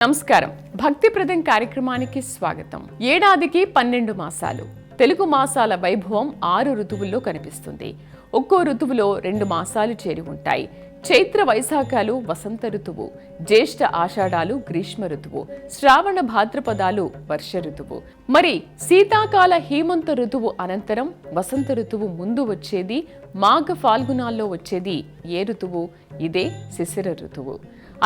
నమస్కారం. భక్తిప్రదం కార్యక్రమానికి స్వాగతం. ఏడాదికి 12 మాసాలు. తెలుగు మాసాల వైభవం 6 ఋతువుల్లో కనిపిస్తుంది. ఒక్కో ఋతువులో 2 మాసాలు చేరి ఉంటాయి. చైత్ర వైశాఖాలు వసంత ఋతువు, జ్యేష్ఠ ఆషాఢాలు గ్రీష్మ ఋతువు, శ్రావణ భాద్రపదాలు వర్ష ఋతువు. మరి శీతాకాల హేమంత ఋతువు అనంతరం వసంత ఋతువు ముందు వచ్చేది మాఘ ఫాల్గుణాల్లో వచ్చేది ఏ ఋతువు? ఇదే శిశిర ఋతువు.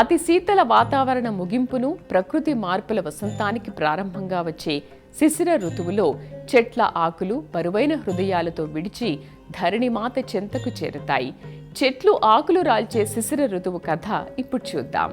అతి శీతల వాతావరణ ముగింపును, ప్రకృతి మార్పుల వసంతానికి ప్రారంభంగా వచ్చే శిశిర ఋతువులో చెట్ల ఆకులు బరువైన హృదయాలతో విడిచి ధరణిమాత చెంతకు చేరుతాయి. చెట్లు ఆకులు రాల్చే శిశిర ఋతువు కథ ఇప్పుడు చూద్దాం.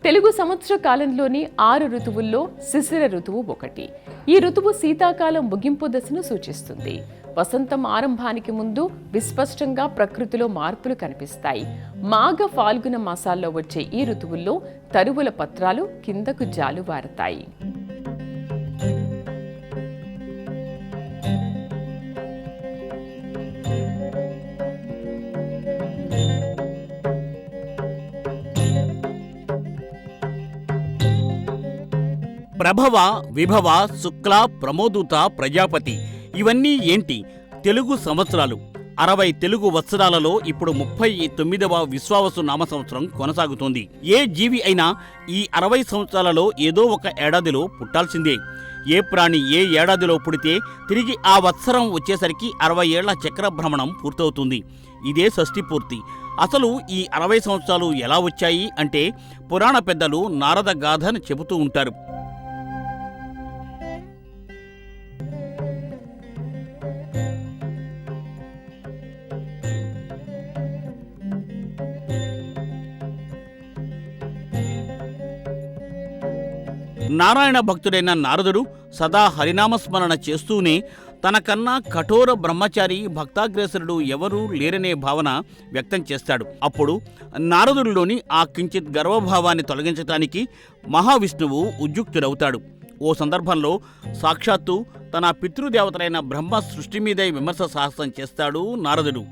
తెలుగు సంవత్సర కాలంలోని 6 ఋతువుల్లో శిశిర ఋతువు ఒకటి. ఈ ఋతువు శీతాకాలం ముగింపు దశను సూచిస్తుంది. వసంతం ఆరంభానికి ముందు విస్పష్టంగా ప్రకృతిలో మార్పులు కనిపిస్తాయి. మాఘ ఫాల్గుణ మాసాల్లో వచ్చే ఈ ఋతువుల్లో తరువుల పత్రాలు కిందకు జాలువారతాయి. ప్రభవ, విభవ, శుక్ల, ప్రమోదూత, ప్రజాపతి ఇవన్నీ ఏంటి? తెలుగు సంవత్సరాలు. 60 తెలుగు వత్సరాలలో ఇప్పుడు 39వ విశ్వావసు నామ సంవత్సరం కొనసాగుతోంది. ఏ జీవి అయినా ఈ 60 సంవత్సరాలలో ఏదో ఒక ఏడాదిలో పుట్టాల్సిందే. ఏ ప్రాణి ఏ ఏడాదిలో పుడితే తిరిగి ఆ వత్సరం వచ్చేసరికి 60 ఏళ్ల చక్రభ్రమణం పూర్తవుతుంది. ఇదే షష్ఠి పూర్తి. అసలు ఈ 60 సంవత్సరాలు ఎలా వచ్చాయి అంటే పురాణ పెద్దలు నారద గాథను చెబుతూ ఉంటారు. నారాయణ భక్తుడైన నారదుడు సదా హరినామస్మరణ చేస్తూనే తనకన్నా కఠోర బ్రహ్మచారి భక్తాగ్రేసరుడు ఎవరూ లేరనే భావన వ్యక్తం చేస్తాడు. అప్పుడు నారదుడిలోని ఆ కించిత్ గర్వభావాన్ని తొలగించటానికి మహావిష్ణువు ఉద్యుక్తుడవుతాడు. ఓ సందర్భంలో సాక్షాత్తు తన పితృదేవతలైన బ్రహ్మ సృష్టి మీదే విమర్శ సాహసం చేస్తాడు నారదుడు.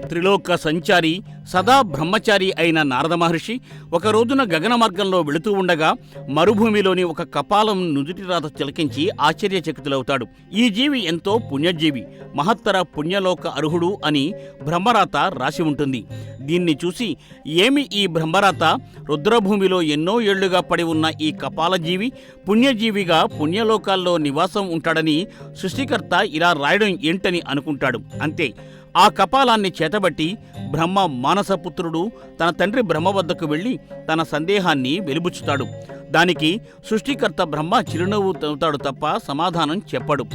త్రిలోక సంచారి సదా బ్రహ్మచారి అయిన నారద మహర్షి ఒక రోజున గగన మార్గంలో వెళుతూ ఉండగా మరుభూమిలోని ఒక కపాలం నుదుటి రాత తిలకించి ఆశ్చర్యచకితులవుతాడు. ఈ జీవి ఎంతో పుణ్యజీవి, మహత్తర పుణ్యలోక అర్హుడు అని బ్రహ్మరాత రాసి ఉంటుంది. దీన్ని చూసి ఏమి ఈ బ్రహ్మరాత, రుద్రభూమిలో ఎన్నో ఏళ్లుగా పడి ఉన్న ఈ కపాలజీవి పుణ్యజీవిగా పుణ్యలోకాల్లో నివాసం ఉంటాడని సృష్టికర్త ఇలా రాయడం ఏంటని అనుకుంటాడు. అంతే, ఆ కపాలాన్ని చేతబట్టి బ్రహ్మ మానసపుత్రుడు తన తండ్రి బ్రహ్మ వద్దకు వెళ్ళి తన సందేహాన్ని వెలిబుచ్చుతాడు. దానికి సృష్టికర్త బ్రహ్మ చిరునవ్వు తవ్వుతాడు తప్ప సమాధానం చెప్పడు.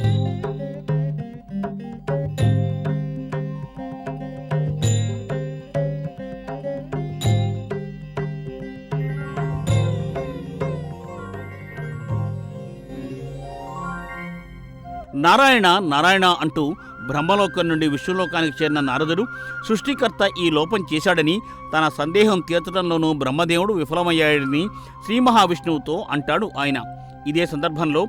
నారాయణ నారాయణ అంటూ బ్రహ్మలోకం నుండి విష్ణులోకానికి చేరిన నారదుడు సృష్టికర్త ఈ లోపం చేశాడని, తన సందేహం తీర్చడంలోనూ బ్రహ్మదేవుడు విఫలమయ్యాడని శ్రీ మహావిష్ణువుతో అంటాడు ఆయన. ఇదే సందర్భంలో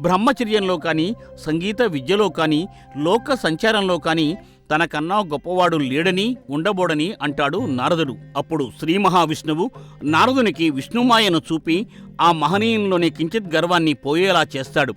బ్రహ్మచర్యంలో కానీ, సంగీత విద్యలో కానీ, లోక సంచారంలో కానీ తనకన్నా గొప్పవాడు లేడని, ఉండబోడని అంటాడు నారదుడు. అప్పుడు శ్రీ మహావిష్ణువు నారదునికి విష్ణుమాయను చూపి ఆ మహనీయంలోని కించిత్ గర్వాన్ని పోయేలా చేస్తాడు.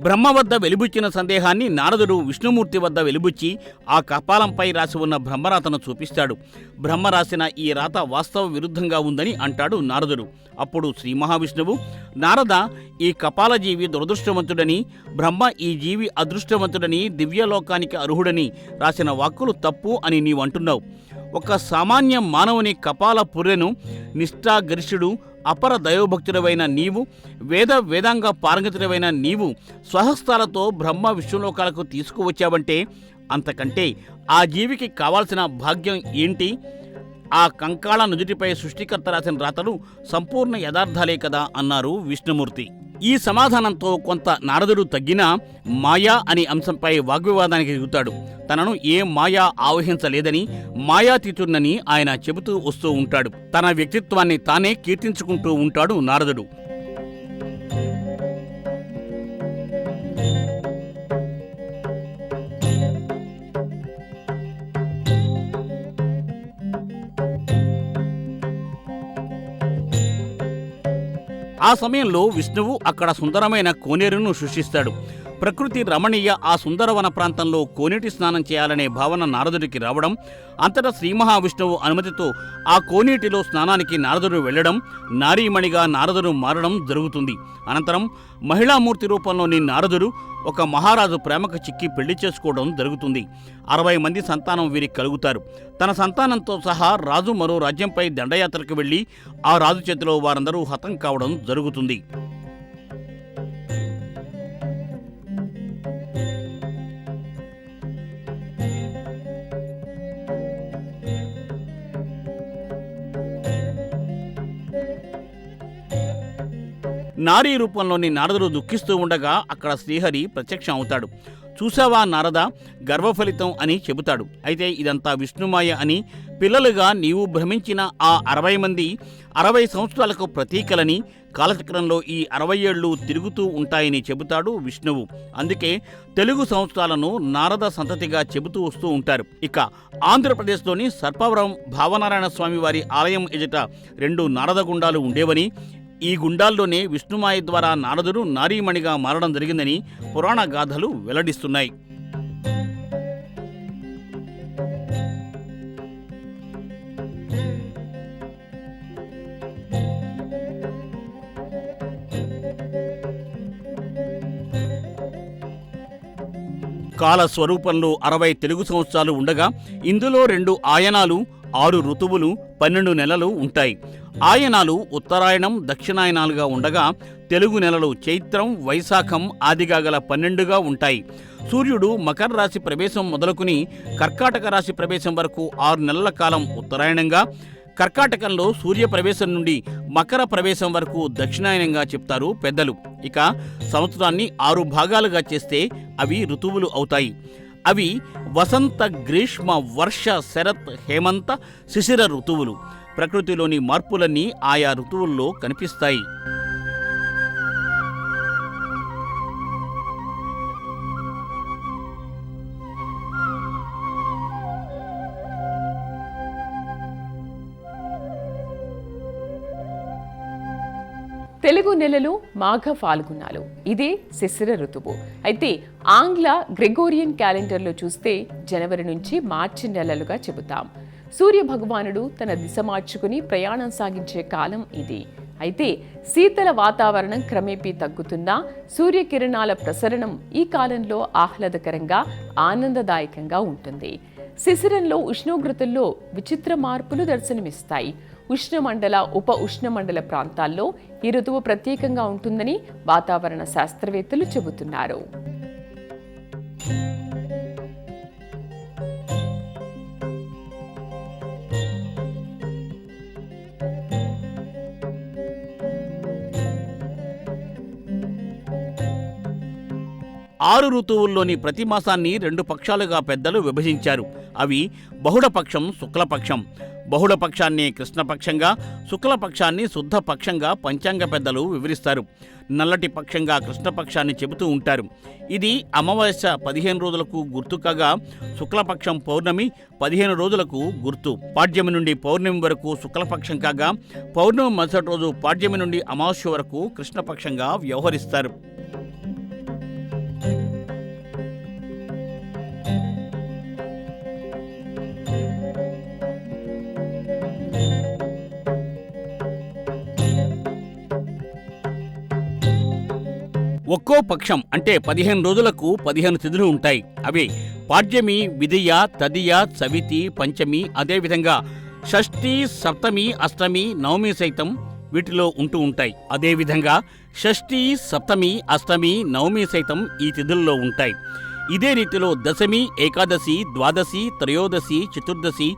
బ్రహ్మ వద్ద వెలిబుచ్చిన సందేహాన్ని నారదుడు విష్ణుమూర్తి వద్ద వెలిబుచ్చి ఆ కపాలంపై రాసి ఉన్న బ్రహ్మరాతను చూపిస్తాడు. బ్రహ్మ రాసిన ఈ రాత వాస్తవ విరుద్ధంగా ఉందని అంటాడు నారదుడు. అప్పుడు శ్రీ మహావిష్ణువు, నారద, ఈ కపాలజీవి దురదృష్టవంతుడని, బ్రహ్మ ఈ జీవి అదృష్టవంతుడని, దివ్యలోకానికి అర్హుడని రాసిన వాక్కులు తప్పు అని నీవంటున్నావు. ఒక సామాన్య మానవుని కపాల పుర్రెను నిష్ఠాగరిష్ఠుడు అపర దైవభక్తుడవైన నీవు, వేదాంగ పారంగతుడవైన నీవు స్వహస్తాలతో బ్రహ్మ విష్ణులోకాలకు తీసుకువచ్చావంటే అంతకంటే ఆ జీవికి కావాల్సిన భాగ్యం ఏంటి? ఆ కంకాళ నుదుటిపై సృష్టికర్త రాసిన రాతలు సంపూర్ణ యథార్థాలే కదా అన్నారు విష్ణుమూర్తి. ఈ సమాధానంతో కొంత నారదుడు తగ్గినా మాయా అనే అంశంపై వాగ్వివాదానికి దిగుతాడు. తనను ఏ మాయా ఆవహించలేదని, మాయాతీతున్నని ఆయన చెబుతూ వస్తూ ఉంటాడు. తన వ్యక్తిత్వాన్ని తానే కీర్తించుకుంటూ ఉంటాడు నారదుడు. ఆ సమయంలో విష్ణువు అక్కడ సుందరమైన కోనేరును సృష్టిస్తాడు. ప్రకృతి రమణీయ ఆ సుందరవన ప్రాంతంలో కోనేటి స్నానం చేయాలనే భావన నారదుడికి రావడం, అంతటా శ్రీ మహావిష్ణువు అనుమతితో ఆ కోనేటిలో స్నానానికి నారదుడు వెళ్లడం, నారీమణిగా నారదుడు మారడం జరుగుతుంది. అనంతరం మహిళామూర్తి రూపంలోని నారదుడు ఒక మహారాజు ప్రేమకు చిక్కి పెళ్లి చేసుకోవడం జరుగుతుంది. 60 మంది సంతానం వీరికి కలుగుతారు. తన సంతానంతో సహా రాజు మరో రాజ్యంపై దండయాత్రకు వెళ్లి ఆ రాజు చేతిలో వారందరూ హతం కావడం జరుగుతుంది. నారీ రూపంలోని నారదుడు దుఃఖిస్తూ ఉండగా అక్కడ శ్రీహరి ప్రత్యక్షం అవుతాడు. చూసావా నారద, గర్భఫలితం అని చెబుతాడు. అయితే ఇదంతా విష్ణుమాయ అని, పిల్లలుగా నీవు భ్రమించిన ఆ 60 మంది 60 సంవత్సరాలకు ప్రతీకలని, కాలచక్రంలో ఈ 60 ఏళ్లు తిరుగుతూ ఉంటాయని చెబుతాడు విష్ణువు. అందుకే తెలుగు సంవత్సరాలను నారద సంతతిగా చెబుతూ వస్తూ ఉంటారు. ఇక ఆంధ్రప్రదేశ్లోని సర్పవరం భావనారాయణ స్వామి వారి ఆలయం ఎదుట 2 నారద గుండాలు ఉండేవని, ఈ గుండాల్లోనే విష్ణుమాయ ద్వారా నారదుడు నారీమణిగా మారడం జరిగిందని పురాణ గాథలు వెల్లడిస్తున్నాయి. కాల స్వరూపంలో 60 తెలుగు సంవత్సరాలు ఉండగా ఇందులో 2 ఆయనాలు, 6 ఋతువులు, 12 నెలలు ఉంటాయి. ఆయనాలు ఉత్తరాయణం, దక్షిణాయనాలుగా ఉండగా తెలుగు నెలలు చైత్రం, వైశాఖం ఆదిగా గల 12గా ఉంటాయి. సూర్యుడు మకర రాశి ప్రవేశం మొదలుకుని కర్కాటక రాశి ప్రవేశం వరకు 6 నెలల కాలం ఉత్తరాయణంగా, కర్కాటకంలో సూర్య ప్రవేశం నుండి మకర ప్రవేశం వరకు దక్షిణాయనంగా చెప్తారు పెద్దలు. ఇక సంవత్సరాన్ని 6 భాగాలుగా చేస్తే అవి ఋతువులు అవుతాయి. అవి వసంత, గ్రీష్మ, వర్ష, శరత్, హేమంత, శిశిర ఋతువులు. ప్రకృతిలోని మార్పులన్నీ ఆయా ఋతువుల్లో కనిపిస్తాయి. తెలుగు నెలలు మాఘ ఫాల్గుణాలు. ఇదే శిశిర ఋతువు. అయితే ఆంగ్ల గ్రెగోరియన్ క్యాలెండర్లో చూస్తే జనవరి నుంచి మార్చి నెలలుగా చెబుతాం. సూర్య భగవానుడు తన దిశ మార్చుకుని ప్రయాణం సాగించే కాలం ఇది. అయితే శీతల వాతావరణం క్రమేపీ తగ్గుతున్నా సూర్యకిరణాల ప్రసరణం ఈ కాలంలో ఆహ్లాదకరంగా, ఆనందదాయకంగా ఉంటుంది. శిశిరంలో ఉష్ణోగ్రతల్లో విచిత్ర మార్పులు దర్శనమిస్తాయి. ఉష్ణమండల, ఉప ఉష్ణమండల ప్రాంతాల్లో ఈ ఋతువు ప్రత్యేకంగా ఉంటుందని వాతావరణ శాస్త్రవేత్తలు చెబుతున్నారు. ఆరు ఋతువుల్లోని ప్రతి మాసాన్ని 2 పక్షాలుగా పెద్దలు విభజించారు. అవి బహుళపక్షం, శుక్లపక్షం. బహుళపక్షాన్ని కృష్ణపక్షంగా, శుక్లపక్షాన్ని శుద్ధపక్షంగా పంచాంగ పెద్దలు వివరిస్తారు. నల్లటి పక్షంగా కృష్ణపక్షాన్ని చెబుతూ ఉంటారు. ఇది అమావాస్య 15 రోజులకు గుర్తు కాగా, శుక్లపక్షం పౌర్ణమి 15 రోజులకు గుర్తు. పాడ్యమి నుండి పౌర్ణమి వరకు శుక్లపక్షం కాగా, పౌర్ణమి మరుసటి రోజు పాడ్యమి నుండి అమావాస్య వరకు కృష్ణపక్షంగా వ్యవహరిస్తారు. ఒక్కో పక్షం అంటే 15 రోజులకు 15 తిథులు ఉంటాయి. అవి పాడ్యమి, విదియ, తదియ, చవితి, పంచమి, అదేవిధంగా షష్ఠి, సప్తమి, అష్టమి, నవమి సైతం వీటిలో ఉంటూ ఉంటాయి. అదేవిధంగా షష్ఠి, సప్తమి, అష్టమి, నవమి సైతం ఈ తిథుల్లో ఉంటాయి. ఇదే రీతిలో దశమి, ఏకాదశి, ద్వాదశి, త్రయోదశి, చతుర్దశి,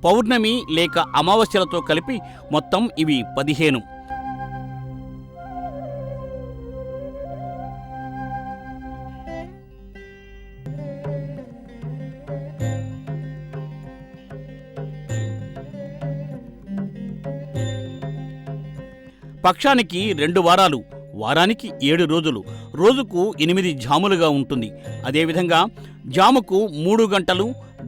పౌర్ణమి లేక అమావాస్యలతో కలిపి మొత్తం ఇవి 15. పక్షానికి 2 వారాలు, వారానికి 7 రోజులు, రోజుకు 8 జాములుగా ఉంటుంది. అదేవిధంగా జాముకు 3 గంటలు,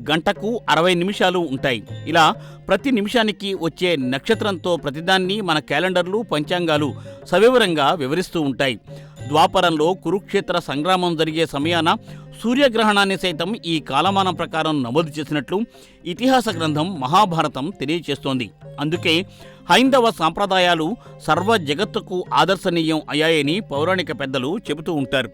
గంటకు 60 నిమిషాలు ఉంటాయి. ఇలా ప్రతి నిమిషానికి వచ్చే నక్షత్రంతో ప్రతిదాన్ని మన క్యాలెండర్లు, పంచాంగాలు సవివరంగా వివరిస్తూ ఉంటాయి. ద్వాపరంలో కురుక్షేత్ర సంగ్రామం జరిగే సమయాన సూర్యగ్రహణాన్ని సైతం ఈ కాలమానం ప్రకారం నమోదు చేసినట్లు ఇతిహాస గ్రంథం మహాభారతం తెలియచేస్తోంది. అందుకే హైందవ సాంప్రదాయాలు సర్వ జగత్తుకు ఆదర్శనీయం అయ్యాయని పౌరాణిక పెద్దలు చెబుతూ ఉంటారు.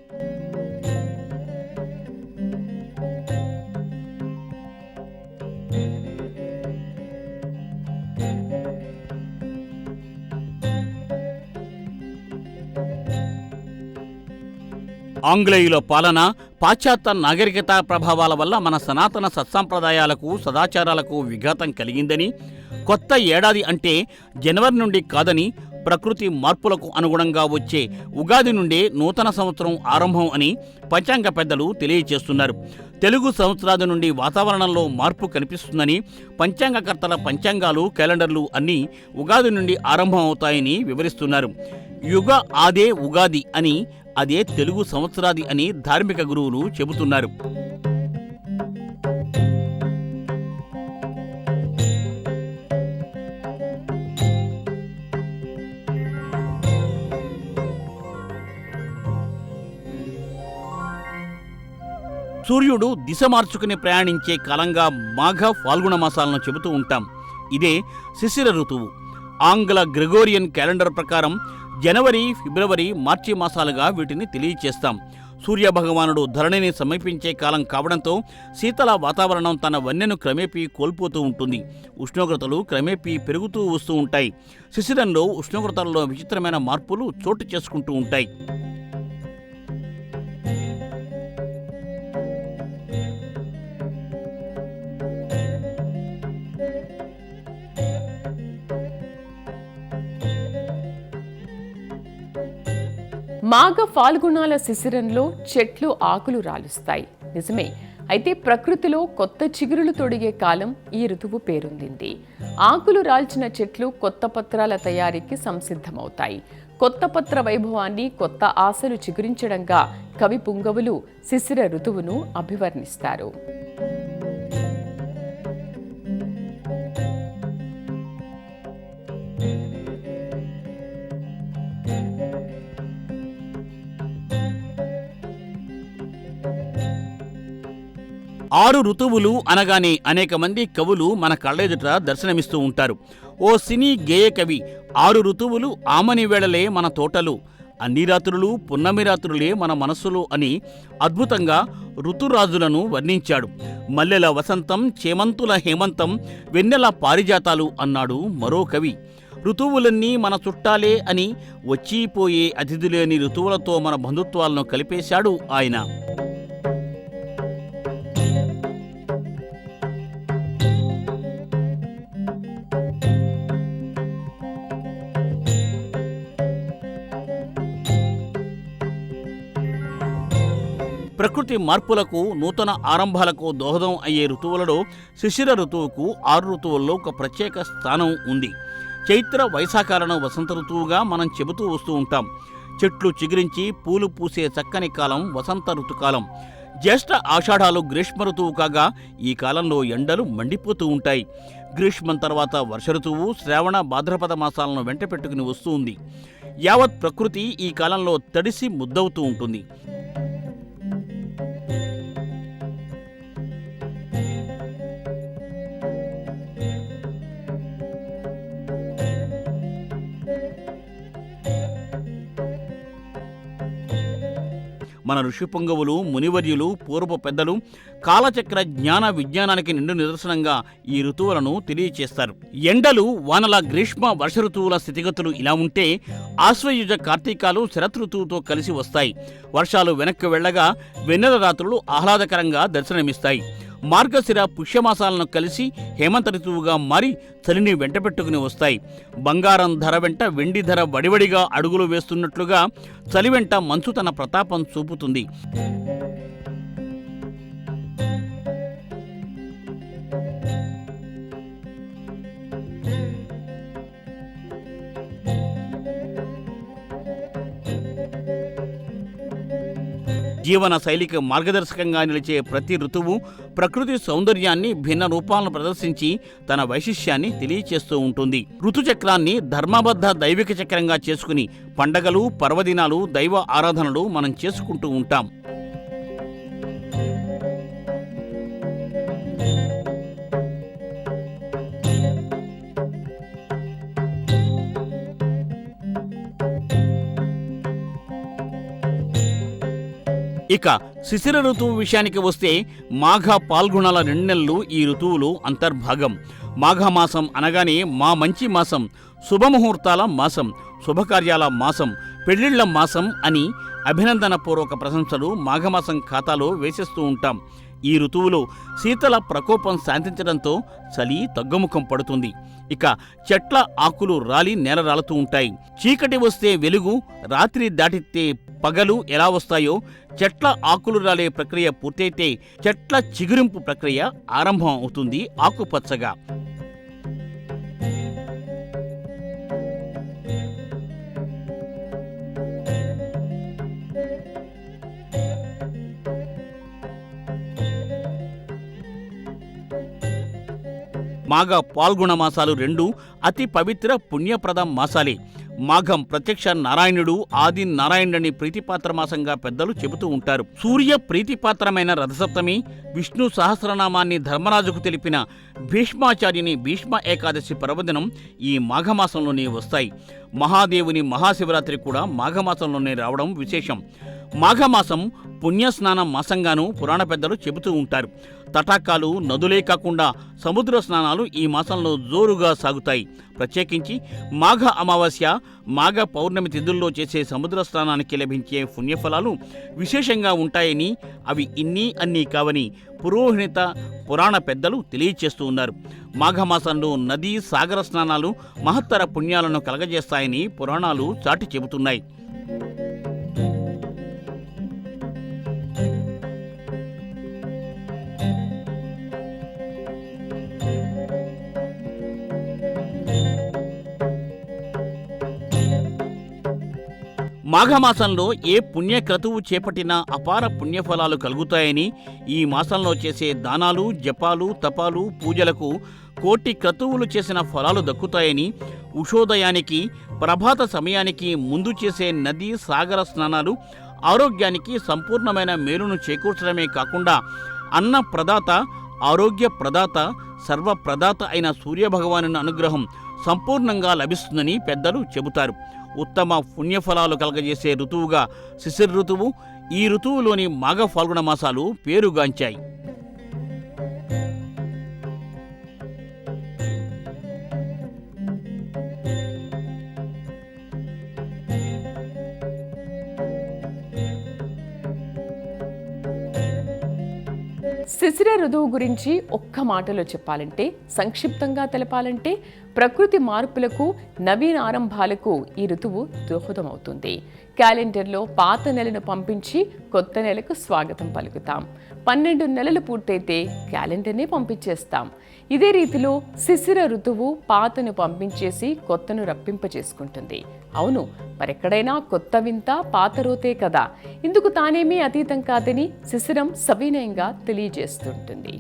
ఆంగ్లేయుల పాలన, పాశ్చాత్య నాగరికత ప్రభావాల వల్ల మన సనాతన సత్సాంప్రదాయాలకు, సదాచారాలకు విఘాతం కలిగిందని, కొత్త ఏడాది అంటే జనవరి నుండి కాదని, ప్రకృతి మార్పులకు అనుగుణంగా వచ్చే ఉగాది నుండే నూతన సంవత్సరం ఆరంభం అని పంచాంగ పెద్దలు తెలియచేస్తున్నారు. తెలుగు సంవత్సరాది నుండి వాతావరణంలో మార్పు కనిపిస్తుందని, పంచాంగకర్తల పంచాంగాలు, క్యాలెండర్లు అన్నీ ఉగాది నుండి ఆరంభం అవుతాయని వివరిస్తున్నారు. యుగ ఆదే ఉగాది అని, అదే తెలుగు సంవత్సరాది అని ధార్మిక గురువులు చెబుతున్నారు. సూర్యుడు దిశ మార్చుకుని ప్రయాణించే కాలంగా మాఘ, ఫాల్గుణ మాసాలను చెబుతూ ఉంటాం. ఇదే శిశిర ఋతువు. ఆంగ్ల గ్రెగోరియన్ క్యాలెండర్ ప్రకారం జనవరి, ఫిబ్రవరి, మార్చి మాసాలుగా వీటిని తెలియచేస్తాం. సూర్యభగవానుడు ధరణిని సమీపించే కాలం కావడంతో శీతల వాతావరణం తన వన్నెను క్రమేపీ కోల్పోతూ ఉంటుంది. ఉష్ణోగ్రతలు క్రమేపీ పెరుగుతూ వస్తూ ఉంటాయి. శిశిరంలో ఉష్ణోగ్రతల్లో విచిత్రమైన మార్పులు చోటు చేసుకుంటూ ఉంటాయి. మాఘ ఫాల్గుణాల శిశిరంలో చెట్లు ఆకులు రాలుస్తాయి, నిజమే. అయితే ప్రకృతిలో కొత్త చిగురులు తొడిగే కాలం ఈ ఋతువు పేరొందింది. ఆకులు రాల్చిన చెట్లు కొత్త పత్రాల తయారీకి సంసిద్ధమవుతాయి. కొత్త పత్ర వైభవాన్ని, కొత్త ఆశలు చిగురించడంగా కవి పుంగవులు శిశిర ఋతువును అభివర్ణిస్తారు. ఆరు ఋతువులు అనగానే అనేక మంది కవులు మన కళ్ళెదుట దర్శనమిస్తూ ఉంటారు. ఓ సినీ గేయ కవి 6 ఋతువులు ఆమని వేళలే మన తోటలు, అన్ని రాత్రులు పున్నమి రాత్రులే మన మనస్సులు అని అద్భుతంగా ఋతురాజులను వర్ణించాడు. మల్లెల వసంతం, చేమంతుల హేమంతం, వెన్నెల పారిజాతాలు అన్నాడు మరో కవి. ఋతువులన్నీ మన చుట్టాలే అని, వచ్చిపోయే అతిథులేని ఋతువులతో మన బంధుత్వాలను కలిపేశాడు ఆయన. ప్రకృతి మార్పులకు, నూతన ఆరంభాలకు దోహదం అయ్యే ఋతువులలో శిశిర ఋతువుకు 6 ఋతువుల్లో ఒక ప్రత్యేక స్థానం ఉంది. చైత్ర, వైశాఖాలను వసంత ఋతువుగా మనం చెబుతూ వస్తూ ఉంటాం. చెట్లు చిగురించి పూలు పూసే చక్కని కాలం వసంత ఋతుకాలం. జ్యేష్ఠ, ఆషాఢాలు గ్రీష్మ ఋతువు కాగా ఈ కాలంలో ఎండలు మండిపోతూ ఉంటాయి. గ్రీష్మం తర్వాత వర్ష ఋతువు శ్రావణ, భాద్రపద మాసాలను వెంట పెట్టుకుని వస్తూ ఉంది. యావత్ ప్రకృతి ఈ కాలంలో తడిసి ముద్దవుతూ ఉంటుంది. మన ఋషిపుంగవులు, మునివర్యులు, పూర్వ పెద్దలు కాలచక్ర జ్ఞాన విజ్ఞానానికి నిండు నిదర్శనంగా ఈ ఋతువులను తెలియచేస్తారు. ఎండలు, వానల, గ్రీష్మ, వర్ష ఋతువుల స్థితిగతులు ఇలా ఉంటే ఆశ్వయుజ కార్తీకాలు శరతృతువుతో కలిసి వస్తాయి. వర్షాలు వెనక్కి వెళ్లగా వెన్నెల రాత్రులు ఆహ్లాదకరంగా దర్శనమిస్తాయి. మార్గశిర పుష్యమాసాలను కలిసి హేమంత ఋతువుగా మారి చలిని వెంటపెట్టుకుని వస్తాయి. బంగారం ధర వెంట వెండి ధర వడివడిగా అడుగులు వేస్తున్నట్లుగా చలి వెంట మంచు తన ప్రతాపం చూపుతుంది. జీవన శైలికి మార్గదర్శకంగా నిలిచే ప్రతి ఋతువు ప్రకృతి సౌందర్యాన్ని, భిన్న రూపాలను ప్రదర్శించి తన వైశిష్యాన్ని తెలియచేస్తూ ఉంటుంది. ఋతుచక్రాన్ని ధర్మబద్ధ దైవిక చక్రంగా చేసుకుని పండగలు, పర్వదినాలు, దైవ ఆరాధనలు మనం చేసుకుంటూ ఉంటాం. ఇక శిశిర ఋతువు విషయానికి వస్తే మాఘ, పాల్గొనాల 2 నెలలు ఈ ఋతువులో అంతర్భాగం. మాఘమాసం అనగానే మా మంచి మాసం, శుభముహూర్తాల మాసం, శుభకార్యాల మాసం, పెళ్లిళ్ల మాసం అని అభినందనపూర్వక ప్రశంసలు మాఘమాసం ఖాతాలో వేసేస్తూ ఉంటాం. ఈ ఋతువులో శీతల ప్రకోపం శాంతించడంతో చలి తగ్గుముఖం పడుతుంది. ఇక చెట్ల ఆకులు రాలి నేల రాలుతూ ఉంటాయి. చీకటి వస్తే వెలుగు, రాత్రి దాటితే పగలు ఎలా వస్తాయో చెట్ల ఆకులు రాలే ప్రక్రియ పూర్తయితే చెట్ల చిగురింపు ప్రక్రియ ఆరంభం అవుతుంది ఆకుపచ్చగా. మాఘ, పాల్గొన మాసాలు 2 అతి పవిత్ర పుణ్యప్రద మాసాలే. మాఘం ప్రత్యక్ష నారాయణుడు, ఆది నారాయణుని ప్రీతిపాత్ర మాసంగా పెద్దలు చెబుతూ ఉంటారు. సూర్య ప్రీతిపాత్రమైన రథసప్తమి, విష్ణు సహస్రనామాన్ని ధర్మరాజుకు తెలిపిన భీష్మాచార్యుని భీష్మ ఏకాదశి పర్వదినం ఈ మాఘమాసంలోనే వస్తాయి. మహాదేవుని మహాశివరాత్రి కూడా మాఘమాసంలోనే రావడం విశేషం. మాఘమాసం పుణ్యస్నాన మాసంగానూ పురాణ పెద్దలు చెబుతూ ఉంటారు. తటాకాలు, నదులే కాకుండా సముద్ర స్నానాలు ఈ మాసంలో జోరుగా సాగుతాయి. ప్రత్యేకించి మాఘ అమావాస్య, మాఘ పౌర్ణమి తిథుల్లో చేసే సముద్ర స్నానానికి లభించే పుణ్యఫలాలు విశేషంగా ఉంటాయని, అవి ఇన్ని అన్నీ కావని పురోహిత పురాణ పెద్దలు తెలియచేస్తూ ఉన్నారు. మాఘమాసంలో నదీ, సాగర స్నానాలు మహత్తర పుణ్యాలను కలగజేస్తాయని పురాణాలు చాటి చెబుతున్నాయి. మాఘమాసంలో ఏ పుణ్యక్రతువు చేపట్టినా అపార పుణ్యఫలాలు కలుగుతాయని, ఈ మాసంలో చేసే దానాలు, జపాలు, తపాలు, పూజలకు కోటి క్రతువులు చేసిన ఫలాలు దక్కుతాయని, ఉషోదయానికి, ప్రభాత సమయానికి ముందు చేసే నదీ, సాగర స్నానాలు ఆరోగ్యానికి సంపూర్ణమైన మేలును చేకూర్చడమే కాకుండా అన్న ప్రదాత, ఆరోగ్య ప్రదాత, సర్వప్రదాత అయిన సూర్యభగవానుని అనుగ్రహం సంపూర్ణంగా లభిస్తుందని పెద్దలు చెబుతారు. ఉత్తమ పుణ్యఫలాలు కలగజేసే ఋతువుగా శిశిర ఋతువు, ఈ ఋతువులోని మాఘ, ఫాల్గుణ మాసాలు పేరుగాంచాయి. శిశిర ఋతువు గురించి ఒక్క మాటలో చెప్పాలంటే, సంక్షిప్తంగా తెలపాలంటే, ప్రకృతి మార్పులకు, నవీన ఆరంభాలకు ఈ ఋతువు దోహదమవుతుంది. క్యాలెండర్లో పాత నెలను పంపించి కొత్త నెలకు స్వాగతం పలుకుతాం. 12 నెలలు పూర్తయితే క్యాలెండర్నే పంపించేస్తాం. ఇదే రీతిలో శిశిర ఋతువు పాతను పంపించేసి కొత్తను రప్పింపచేసుకుంటుంది. అవును, మరెక్కడైనా కొత్త వింత పాత రోతే కదా. ఇందుకు తానేమీ అతీతం కాదని శిశిరం సవినయంగా తెలియజేస్తుంటుంది.